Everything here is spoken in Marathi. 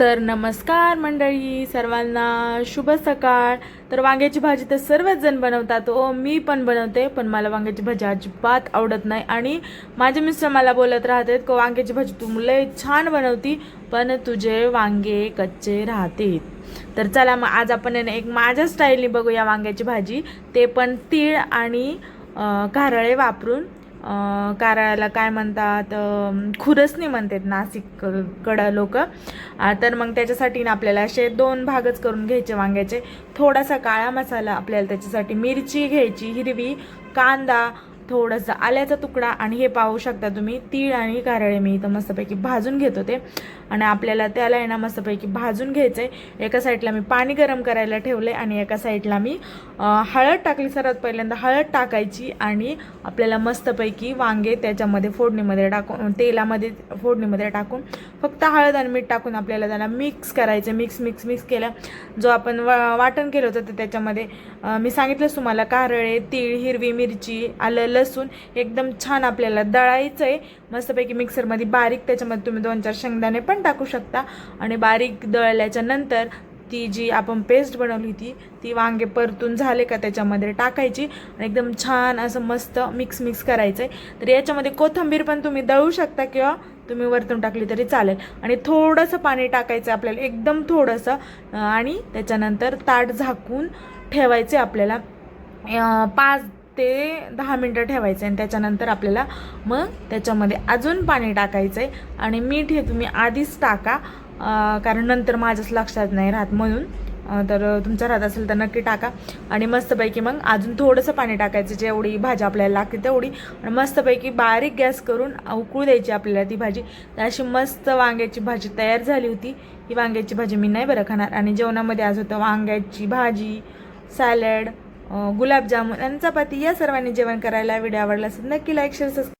तर नमस्कार मंडळी, सर्वांना शुभ सकाळ. तर वांग्याची भाजी तर सर्वच जण बनवतात हो, मी पण बनवते, पण मला वांग्याची भाजी अजिबात आवडत नाही. आणि माझे मिस्टर मला बोलत राहतात की वांग्याची भाजी तू लय छान बनवती, पण तुझे वांगे कच्चे राहते. तर चला मग आज आपण एक माझ्या स्टाईलने बघूया वांग्याची भाजी, ते पण तीळ आणि कारळे वापरून. कारळाला काय म्हणतात, खुरसणी म्हणतात नाशिक कडं लोक. तर मग त्याच्यासाठी ना आपल्याला असे 2 भागच करून घ्यायचे वांग्याचे. थोडासा काळा मसाला, आपल्याला त्याच्यासाठी मिरची घ्यायची हिरवी, कांदा, थोडासा आल्याचा तुकडा, आणि हे पाहू शकता तुम्ही तीळ आणि कारळे मी इथं मस्तपैकी भाजून घेत होते. आणि आपल्याला त्याला आहे ना मस्तपैकी भाजून घ्यायचं आहे. एका साईडला मी पाणी गरम करायला ठेवले आणि एका साईडला मी हळद टाकली. सर्वात पहिल्यांदा हळद टाकायची आणि आपल्याला मस्तपैकी वांगे त्याच्यामध्ये फोडणीमध्ये टाकून, तेलामध्ये फोडणीमध्ये टाकून फक्त हळद आणि मीठ टाकून आपल्याला त्याला मिक्स करायचं. मिक्स केलं. जो आपण वाटण केलं होतं तर त्याच्यामध्ये मी सांगितलंच तुम्हाला, कारळे, तीळ, हिरवी मिरची, आलं, लसूण एकदम छान आपल्याला दळायचं आहे मस्तपैकी मिक्सरमध्ये बारीक. त्याच्यामध्ये तुम्ही 2-4 शेंगदाणे पण टाकू शकता. आणि बारीक दळल्याच्या नंतर ती जी आपण पेस्ट बनवली होती ती वांगे परतून झाले का त्याच्यामध्ये टाकायची आणि एकदम छान असं मस्त मिक्स करायचं आहे. तर याच्यामध्ये कोथिंबीर पण तुम्ही दळू शकता किंवा तुम्ही वरतून टाकली तरी चालेल. आणि थोडंसं पाणी टाकायचं आपल्याला, एकदम थोडंसं. आणि त्याच्यानंतर ताट झाकून ठेवायचे आपल्याला 5 ते 10 मिनटं ठेवायचं. आणि त्याच्यानंतर आपल्याला मग त्याच्यामध्ये अजून पाणी टाकायचं आहे. आणि मीठ हे तुम्ही आधीच टाका, कारण नंतर माझ्याच लक्षात नाही राहत म्हणून. तर तुमच्या राहत असेल तर नक्की टाका. आणि मस्तपैकी मग अजून थोडंसं पाणी टाकायचं, जेवढी भाजी आपल्याला लागते तेवढी. आणि मस्तपैकी बारीक गॅस करून उकळू द्यायची आपल्याला ती भाजी. तर अशी मस्त वांग्याची भाजी तयार झाली होती. ही वांग्याची भाजी मी नाही बरं खाणार. आणि जेवणामध्ये आज होतं वांग्याची भाजी, सॅलड, गुलाबजामुन आणि चपाती. या सर्वांनी जेवण करायला. व्हिडिओ आवडला असेल नक्की लाईक, शेअर, सबस्क्राईब.